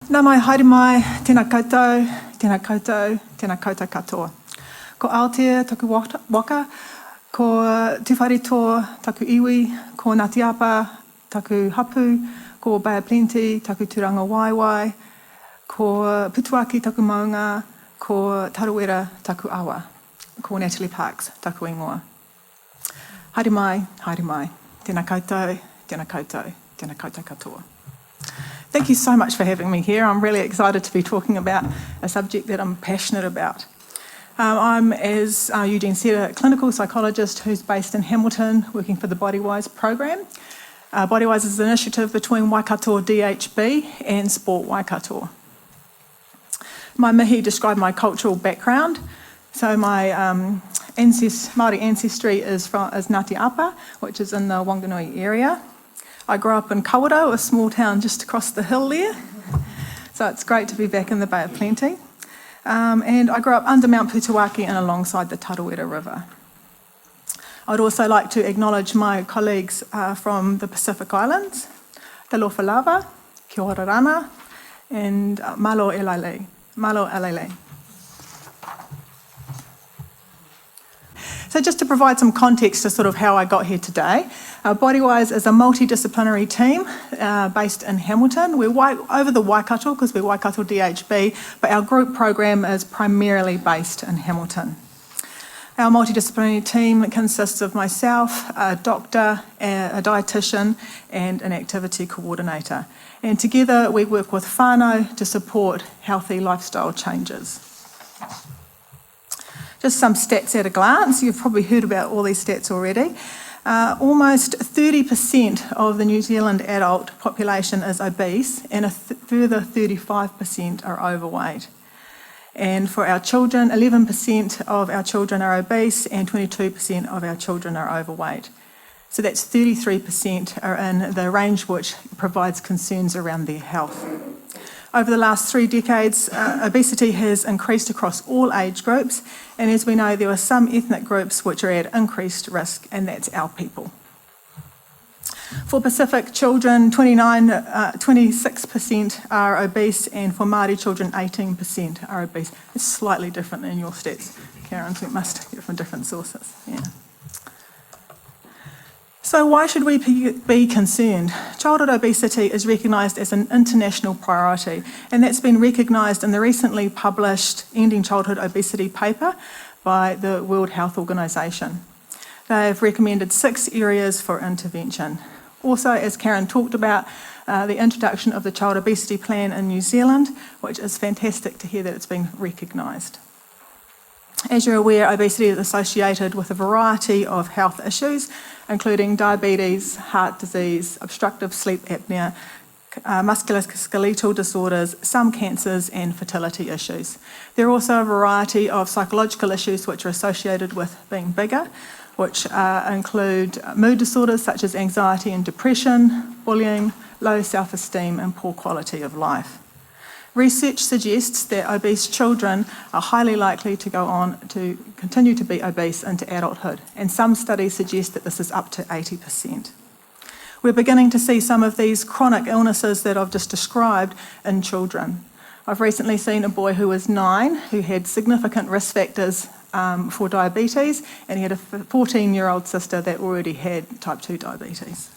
Nā mai, haere mai, tēnā koutou, tēnā koutou, tēnā koutou katoa. Ko Aotea, taku waka, ko Tewhare Toa, taku iwi, ko Ngāti Apa, taku hapu, ko Bay of Plenty, taku turanga waiwai, ko Putuaki, taku maunga, ko Tarawera, taku awa, ko Natalie Parkes, taku ingoa. Haere mai, tēnā koutou, tēnā koutou, tēnā koutou katoa. Thank you so much for having me here. I'm really excited to be talking about a subject that I'm passionate about. I'm, as Eugene said, a clinical psychologist who's based in Hamilton, working for the Bodywise program. Bodywise is an initiative between Waikato DHB and Sport Waikato. My mihi describe my cultural background. So my Māori ancestry is Ngāti Apa, which is in the Whanganui area. I grew up in Korero, a small town just across the hill there. So it's great to be back in the Bay of Plenty. And I grew up under Mount Putuaki and alongside the Tarawera River. I'd also like to acknowledge my colleagues from the Pacific Islands, Te Lofalava, Kia ora rana, and Malo Elele. So just to provide some context to sort of how I got here today, Bodywise is a multidisciplinary team based in Hamilton. We're over the Waikato because we're Waikato DHB, but our group program is primarily based in Hamilton. Our multidisciplinary team consists of myself, a doctor, a dietitian, and an activity coordinator. And together we work with whanau to support healthy lifestyle changes. Just some stats at a glance. You've probably heard about all these stats already. Almost 30% of the New Zealand adult population is obese, and a further 35% are overweight. And for our children, 11% of our children are obese and 22% of our children are overweight. So that's 33% are in the range which provides concerns around their health. Over the last 3 decades, obesity has increased across all age groups, and as we know, there are some ethnic groups which are at increased risk, and that's our people. For Pacific children, 26% are obese, and for Māori children, 18% are obese. It's slightly different in your stats, Karen, so it must get from different sources. Yeah. So why should we be concerned? Childhood obesity is recognised as an international priority, and that's been recognised in the recently published Ending Childhood Obesity paper by the World Health Organization. They have recommended 6 areas for intervention. Also, as Karen talked about, the introduction of the Child Obesity Plan in New Zealand, which is fantastic to hear that it's been recognised. As you're aware, obesity is associated with a variety of health issues, including diabetes, heart disease, obstructive sleep apnea, musculoskeletal disorders, some cancers, and fertility issues. There are also a variety of psychological issues which are associated with being bigger, which include mood disorders such as anxiety and depression, bullying, low self-esteem, and poor quality of life. Research suggests that obese children are highly likely to go on to continue to be obese into adulthood, and some studies suggest that this is up to 80%. We're beginning to see some of these chronic illnesses that I've just described in children. I've recently seen a boy who was 9 who had significant risk factors for diabetes, and he had a 14-year-old sister that already had type 2 diabetes.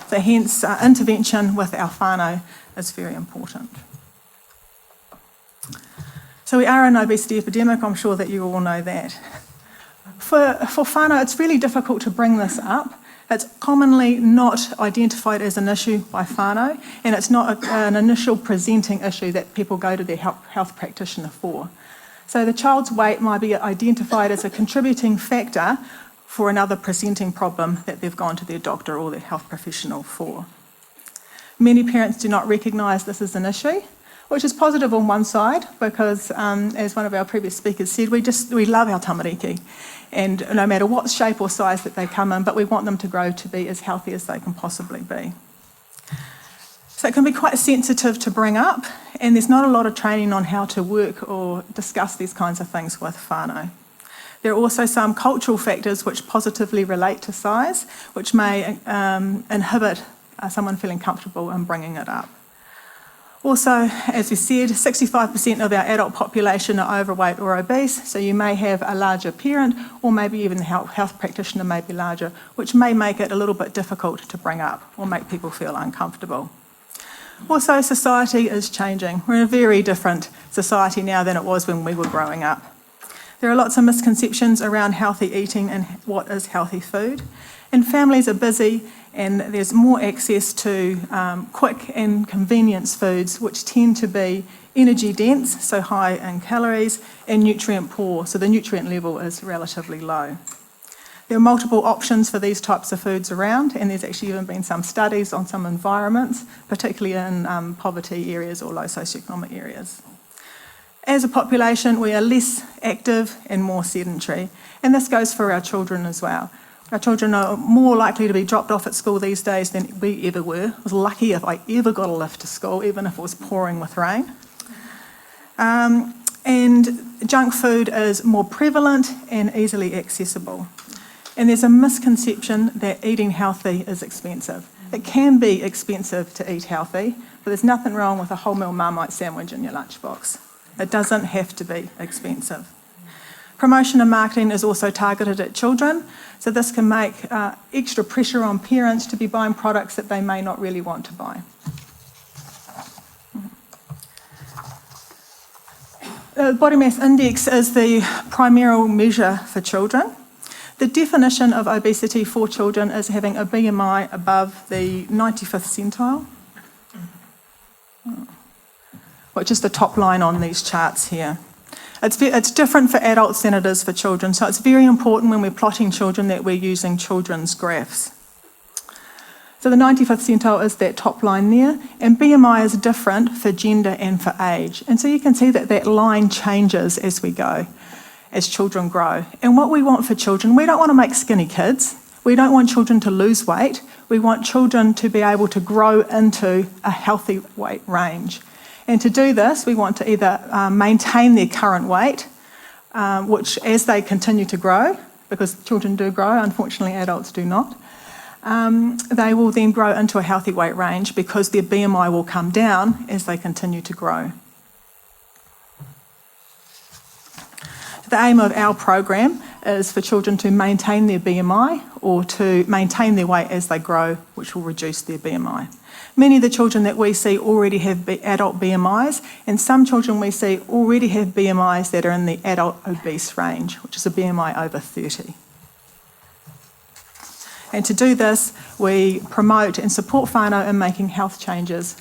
So hence, intervention with our whanau is very important. So we are an obesity epidemic, I'm sure that you all know that. For whanau, it's really difficult to bring this up. It's commonly not identified as an issue by whanau, and it's not an initial presenting issue that people go to their health practitioner for. So the child's weight might be identified as a contributing factor for another presenting problem that they've gone to their doctor or their health professional for. Many parents do not recognise this as an issue, which is positive on one side because, as one of our previous speakers said, we love our tamariki, and no matter what shape or size that they come in, but we want them to grow to be as healthy as they can possibly be. So it can be quite sensitive to bring up, and there's not a lot of training on how to work or discuss these kinds of things with whanau. There are also some cultural factors which positively relate to size, which may inhibit someone feeling comfortable in bringing it up. Also, as we said, 65% of our adult population are overweight or obese, so you may have a larger parent, or maybe even the health practitioner may be larger, which may make it a little bit difficult to bring up or make people feel uncomfortable. Also, society is changing. We're in a very different society now than it was when we were growing up. There are lots of misconceptions around healthy eating and what is healthy food. And families are busy, and there's more access to quick and convenience foods, which tend to be energy dense, so high in calories, and nutrient poor, so the nutrient level is relatively low. There are multiple options for these types of foods around, and there's actually even been some studies on some environments, particularly in poverty areas or low socioeconomic areas. As a population, we are less active and more sedentary, and this goes for our children as well. Our children are more likely to be dropped off at school these days than we ever were. I was lucky if I ever got a lift to school, even if it was pouring with rain. And junk food is more prevalent and easily accessible. And there's a misconception that eating healthy is expensive. It can be expensive to eat healthy, but there's nothing wrong with a wholemeal Marmite sandwich in your lunchbox. It doesn't have to be expensive. Promotion and marketing is also targeted at children, so this can make extra pressure on parents to be buying products that they may not really want to buy. The body mass index is the primary measure for children. The definition of obesity for children is having a BMI above the 95th centile, which is the top line on these charts here. It's different for adults than it is for children, so it's very important when we're plotting children that we're using children's graphs. So the 95th centile is that top line there, and BMI is different for gender and for age. And so you can see that that line changes as we go, as children grow. And what we want for children, we don't want to make skinny kids. We don't want children to lose weight. We want children to be able to grow into a healthy weight range. And to do this, we want to either maintain their current weight, which as they continue to grow, because children do grow, unfortunately adults do not, they will then grow into a healthy weight range because their BMI will come down as they continue to grow. The aim of our program is for children to maintain their BMI or to maintain their weight as they grow, which will reduce their BMI. Many of the children that we see already have adult BMIs, and some children we see already have BMIs that are in the adult obese range, which is a BMI over 30. And to do this, we promote and support whanau in making health changes.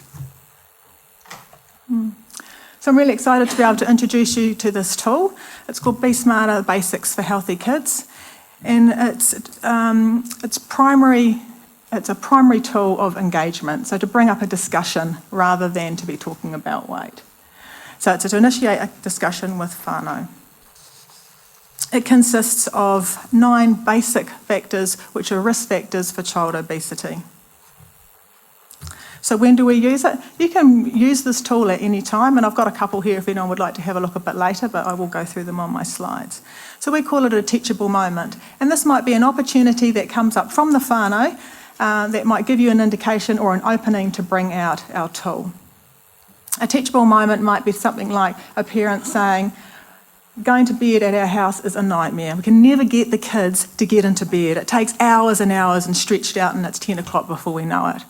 So I'm really excited to be able to introduce you to this tool. It's called Be Smarter Basics for Healthy Kids, and it's a primary tool of engagement, so to bring up a discussion rather than to be talking about weight. So it's to initiate a discussion with whanau. It consists of 9 basic factors which are risk factors for child obesity. So when do we use it? You can use this tool at any time, and I've got a couple here if anyone would like to have a look a bit later, but I will go through them on my slides. So we call it a teachable moment, and this might be an opportunity that comes up from the whanau that might give you an indication or an opening to bring out our tool. A teachable moment might be something like a parent saying, going to bed at our house is a nightmare. We can never get the kids to get into bed. It takes hours and hours and stretched out, and it's 10 o'clock before we know it.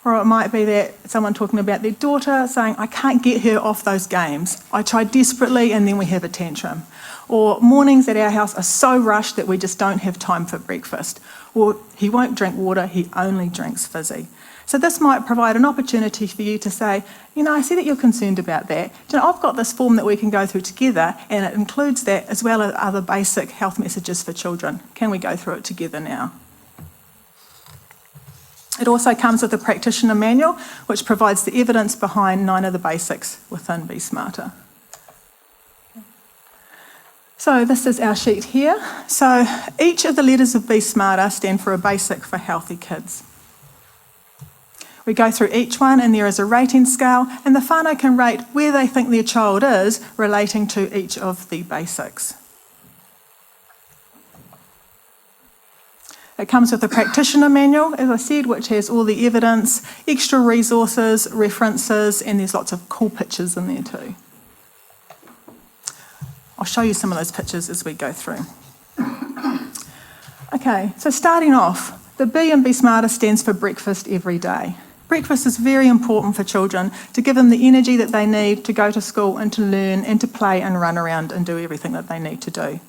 Or it might be that someone talking about their daughter saying, I can't get her off those games. I tried desperately and then we have a tantrum. Or mornings at our house are so rushed that we just don't have time for breakfast. Or he won't drink water, he only drinks fizzy. So this might provide an opportunity for you to say, I see that you're concerned about that. I've got this form that we can go through together, and it includes that as well as other basic health messages for children. Can we go through it together now? It also comes with a Practitioner Manual, which provides the evidence behind 9 of the basics within Be Smarter. So this is our sheet here. So each of the letters of Be Smarter stand for a basic for healthy kids. We go through each one, and there is a rating scale, and the whanau can rate where they think their child is relating to each of the basics. It comes with a Practitioner Manual, as I said, which has all the evidence, extra resources, references, and there's lots of cool pictures in there too. I'll show you some of those pictures as we go through. Okay, so starting off, the B in Be Smarter stands for breakfast every day. Breakfast is very important for children to give them the energy that they need to go to school and to learn and to play and run around and do everything that they need to do.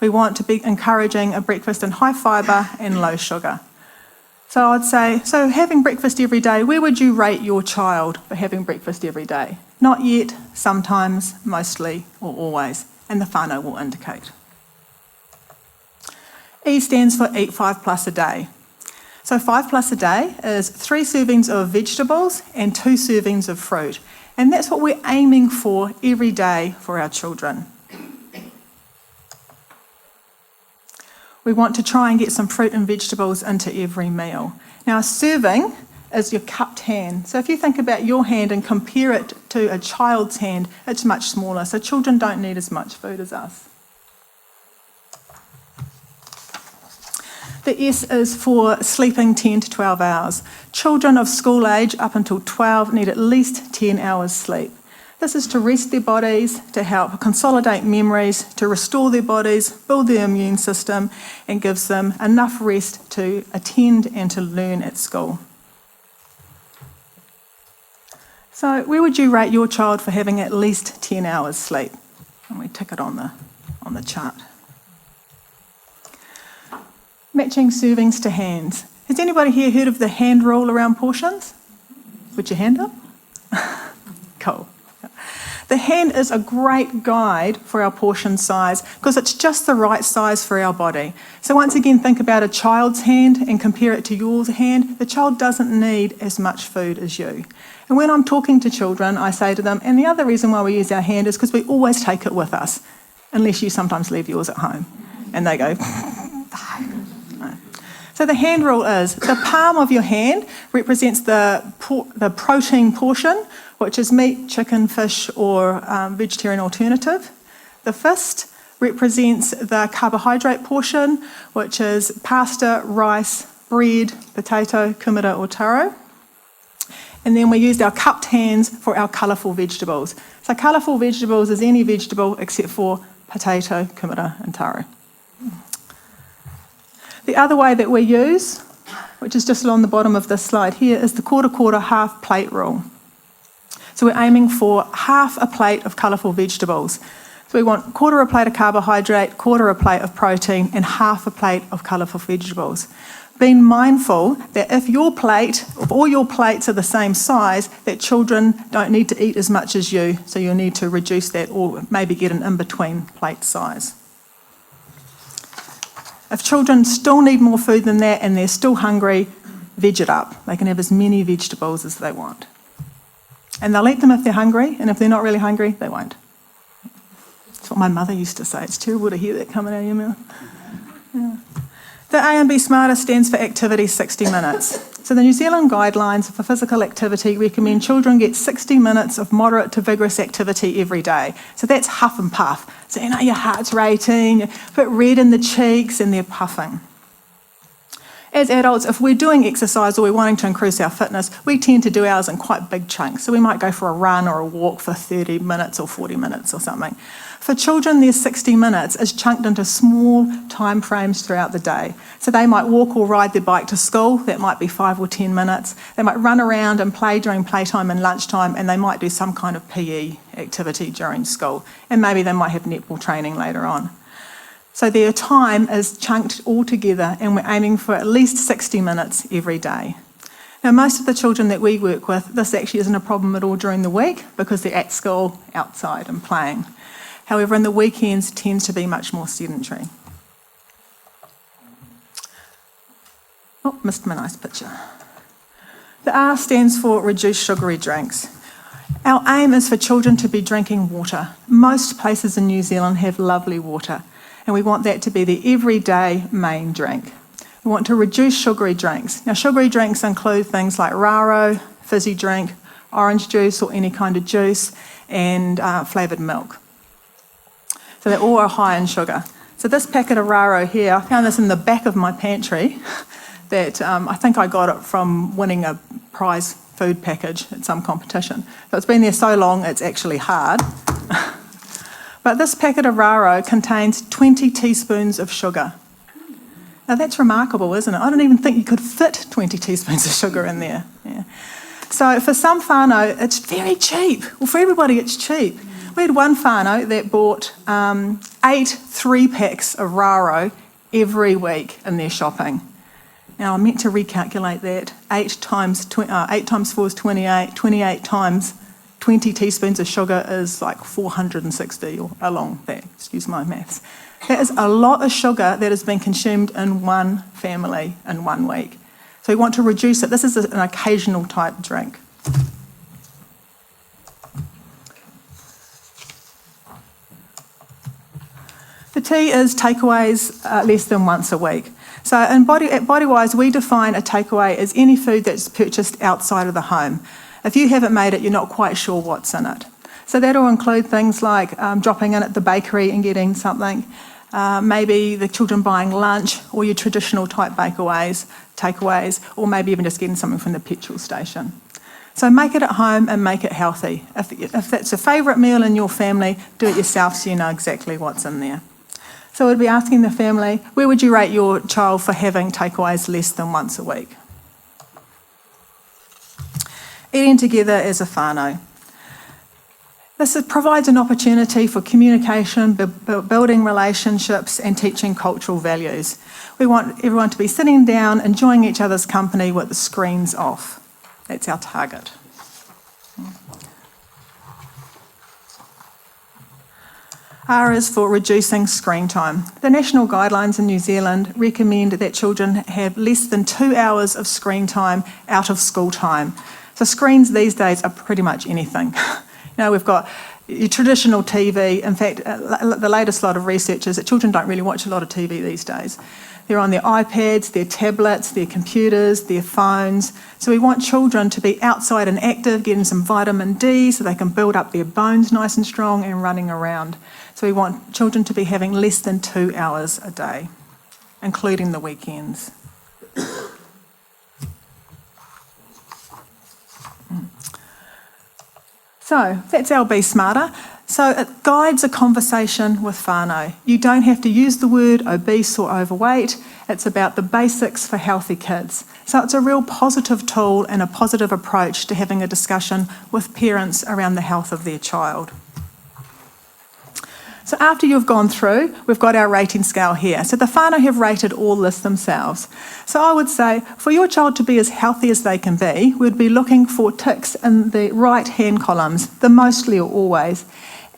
We want to be encouraging a breakfast in high fibre and low sugar. So I'd say, so having breakfast every day, where would you rate your child for having breakfast every day? Not yet, sometimes, mostly, or always, and the whanau will indicate. E stands for Eat 5+ a day. So 5+ a day is 3 servings of vegetables and 2 servings of fruit. And that's what we're aiming for every day for our children. We want to try and get some fruit and vegetables into every meal. Now, a serving is your cupped hand. So if you think about your hand and compare it to a child's hand, it's much smaller. So children don't need as much food as us. The S is for sleeping 10 to 12 hours. Children of school age up until 12 need at least 10 hours sleep. This is to rest their bodies, to help consolidate memories, to restore their bodies, build their immune system, and gives them enough rest to attend and to learn at school. So where would you rate your child for having at least 10 hours sleep? And we tick it on the chart. Matching servings to hands. Has anybody here heard of the hand rule around portions? Put your hand up. Cool. The hand is a great guide for our portion size because it's just the right size for our body. So once again, think about a child's hand and compare it to your hand. The child doesn't need as much food as you. And when I'm talking to children, I say to them, and the other reason why we use our hand is because we always take it with us, unless you sometimes leave yours at home. And they go, So the hand rule is the palm of your hand represents the protein portion, which is meat, chicken, fish, or vegetarian alternative. The fist represents the carbohydrate portion, which is pasta, rice, bread, potato, kumara, or taro. And then we used our cupped hands for our colourful vegetables. So colourful vegetables is any vegetable except for potato, kumara, and taro. The other way that we use, which is just along the bottom of this slide here, is the quarter, half plate rule. So we're aiming for half a plate of colourful vegetables. So we want quarter a plate of carbohydrate, quarter a plate of protein, and half a plate of colourful vegetables. Being mindful that if all your plates are the same size, that children don't need to eat as much as you, so you'll need to reduce that or maybe get an in-between plate size. If children still need more food than that and they're still hungry, veg it up. They can have as many vegetables as they want. And they'll eat them if they're hungry, and if they're not really hungry, they won't. That's what my mother used to say. It's terrible to hear that coming out of your mouth. Yeah. The A and B Smarter stands for activity 60 minutes. So the New Zealand guidelines for physical activity recommend children get 60 minutes of moderate to vigorous activity every day. So that's huff and puff. So your heart's racing, you put red in the cheeks and they're puffing. As adults, if we're doing exercise or we're wanting to increase our fitness, we tend to do ours in quite big chunks. So we might go for a run or a walk for 30 minutes or 40 minutes or something. For children, their 60 minutes is chunked into small time frames throughout the day. So they might walk or ride their bike to school, that might be 5 or 10 minutes. They might run around and play during playtime and lunchtime, and they might do some kind of PE activity during school. And maybe they might have netball training later on. So their time is chunked all together, and we're aiming for at least 60 minutes every day. Now, most of the children that we work with, this actually isn't a problem at all during the week because they're at school, outside and playing. However, in the weekends, it tends to be much more sedentary. Oh, missed my nice picture. The R stands for reduce sugary drinks. Our aim is for children to be drinking water. Most places in New Zealand have lovely water, and we want that to be the everyday main drink. We want to reduce sugary drinks. Now, sugary drinks include things like raro, fizzy drink, orange juice or any kind of juice, and flavoured milk. So they all are high in sugar. So this packet of raro here, I found this in the back of my pantry that I think I got it from winning a prize food package at some competition. So it's been there so long it's actually hard. But this packet of raro contains 20 teaspoons of sugar. Now that's remarkable, isn't it? I don't even think you could fit 20 teaspoons of sugar in there. Yeah. So for some whanau, it's very cheap. Well, for everybody, it's cheap. We had one whanau that bought 8 3-packs of raro every week in their shopping. Now, I meant to recalculate that. 8 times 4 is 28. 28 times 20 teaspoons of sugar is like 460 or along that. Excuse my maths. That is a lot of sugar that has been consumed in one family in 1 week. So we want to reduce it. This is an occasional type drink. The tea is takeaways less than once a week. So at Bodywise, we define a takeaway as any food that's purchased outside of the home. If you haven't made it, you're not quite sure what's in it. So that'll include things like dropping in at the bakery and getting something, maybe the children buying lunch or your traditional type takeaways, or maybe even just getting something from the petrol station. So make it at home and make it healthy. If that's a favourite meal in your family, do it yourself so you know exactly what's in there. So we'd be asking the family, where would you rate your child for having takeaways less than once a week? Eating together as a whanau. This provides an opportunity for communication, building relationships and teaching cultural values. We want everyone to be sitting down, enjoying each other's company with the screens off. That's our target. R is for reducing screen time. The national guidelines in New Zealand recommend that children have less than 2 hours of screen time out of school time. So screens these days are pretty much anything. We've got your traditional TV. In fact, the latest lot of research is that children don't really watch a lot of TV these days. They're on their iPads, their tablets, their computers, their phones. So we want children to be outside and active, getting some vitamin D so they can build up their bones nice and strong and running around. So we want children to be having less than 2 hours a day, including the weekends. So that's our Be Smarter. So it guides a conversation with whanau. You don't have to use the word obese or overweight. It's about the basics for healthy kids. So it's a real positive tool and a positive approach to having a discussion with parents around the health of their child. So after you've gone through, we've got our rating scale here. So the whanau have rated all this themselves. So I would say for your child to be as healthy as they can be, we'd be looking for ticks in the right-hand columns, the mostly or always.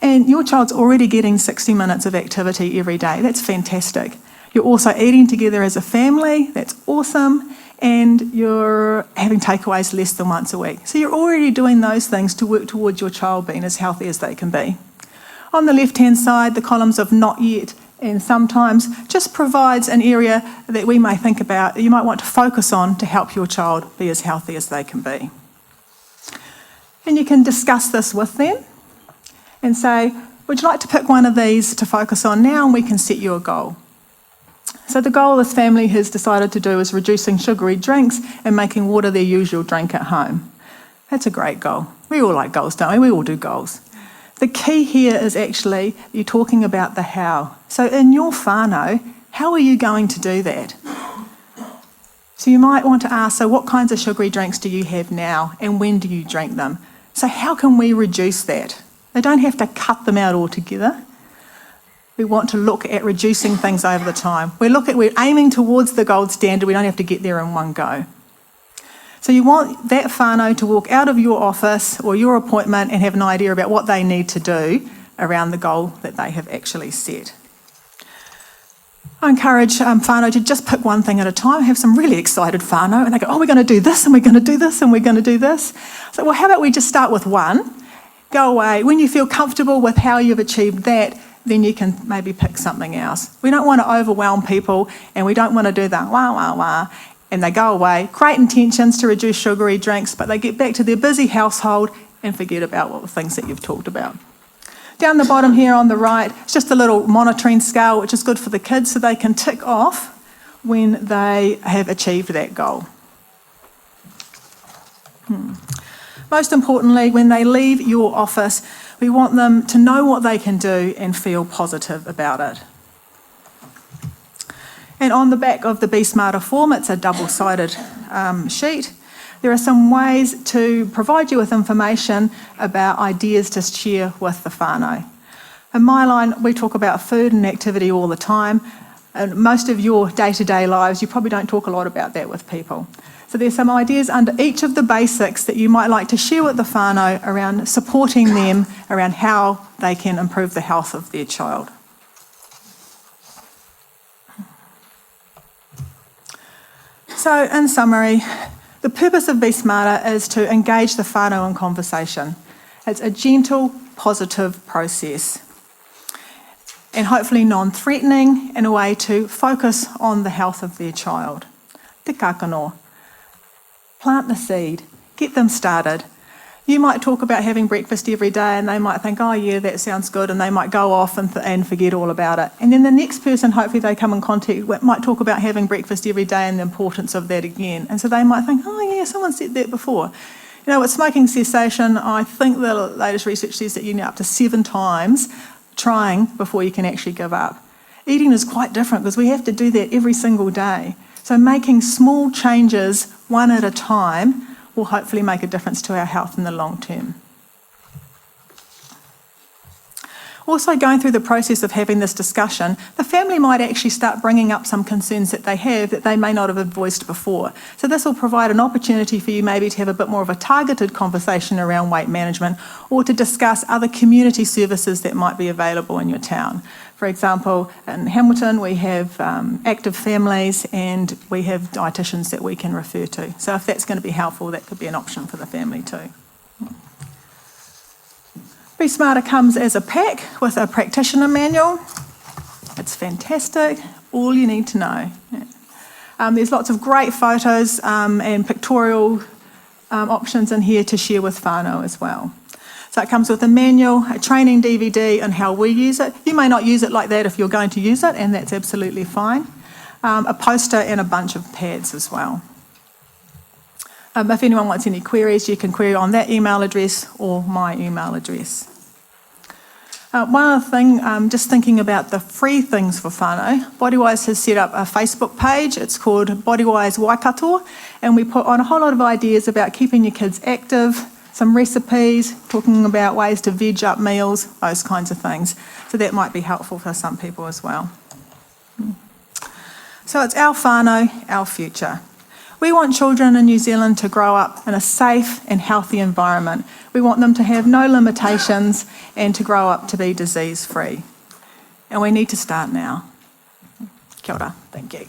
And your child's already getting 60 minutes of activity every day. That's fantastic. You're also eating together as a family. That's awesome. And you're having takeaways less than once a week. So you're already doing those things to work towards your child being as healthy as they can be. On the left-hand side, the columns of not yet and sometimes just provides an area that we may think about, you might want to focus on to help your child be as healthy as they can be. And you can discuss this with them and say, would you like to pick one of these to focus on now, and we can set you a goal. So the goal this family has decided to do is reducing sugary drinks and making water their usual drink at home. That's a great goal. We all like goals, don't we? We all do goals. The key here is actually you're talking about the how. So in your whanau, how are you going to do that? So you might want to ask, so what kinds of sugary drinks do you have now and when do you drink them? So how can we reduce that? They don't have to cut them out altogether. We want to look at reducing things over the time. We're aiming towards the gold standard. We don't have to get there in one go. So you want that whanau to walk out of your office or your appointment and have an idea about what they need to do around the goal that they have actually set. I encourage whanau to just pick one thing at a time. I have some really excited whanau and they go, oh, we're going to do this and we're going to do this and we're going to do this. So, well, how about we just start with one, go away. When you feel comfortable with how you've achieved that, then you can maybe pick something else. We don't want to overwhelm people and we don't want to do the wah, wah, wah. And they go away, great intentions to reduce sugary drinks, but they get back to their busy household and forget about all the things that you've talked about. Down the bottom here on the right, it's just a little monitoring scale, which is good for the kids so they can tick off when they have achieved that goal. Most importantly, when they leave your office, we want them to know what they can do and feel positive about it. And on the back of the Be Smarter form, it's a double-sided sheet. There are some ways to provide you with information about ideas to share with the whanau. In my line, we talk about food and activity all the time. And most of your day-to-day lives, you probably don't talk a lot about that with people. So there's some ideas under each of the basics that you might like to share with the whanau around supporting them, around how they can improve the health of their child. So in summary, the purpose of Be Smarter is to engage the whanau in conversation. It's a gentle, positive process and hopefully non-threatening in a way to focus on the health of their child. Te kakano. Plant the seed, get them started. You might talk about having breakfast every day and they might think, oh yeah, that sounds good, and they might go off and forget all about it. And then the next person, hopefully they come in contact with, might talk about having breakfast every day and the importance of that again. And so they might think, oh yeah, someone said that before. You know, with smoking cessation, I think the latest research says that you need up to 7 times trying before you can actually give up. Eating is quite different because we have to do that every single day. So making small changes one at a time will hopefully make a difference to our health in the long term. Also, going through the process of having this discussion, the family might actually start bringing up some concerns that they have that they may not have voiced before. So this will provide an opportunity for you maybe to have a bit more of a targeted conversation around weight management, or to discuss other community services that might be available in your town. For example, in Hamilton we have active families and we have dietitians that we can refer to. So if that's going to be helpful, that could be an option for the family too. Be Smarter comes as a pack with a Practitioner Manual. It's fantastic, all you need to know. There's lots of great photos and pictorial options in here to share with whanau as well. So it comes with a manual, a training DVD on how we use it. You may not use it like that if you're going to use it, and that's absolutely fine. A poster and a bunch of pads as well. If anyone wants any queries, you can query on that email address or my email address. One other thing, just thinking about the free things for whanau, Bodywise has set up a Facebook page. It's called Bodywise Waikato, and we put on a whole lot of ideas about keeping your kids active, some recipes, talking about ways to veg up meals, those kinds of things. So that might be helpful for some people as well. So it's our whanau, our future. We want children in New Zealand to grow up in a safe and healthy environment. We want them to have no limitations and to grow up to be disease-free. And we need to start now. Kia ora, thank you.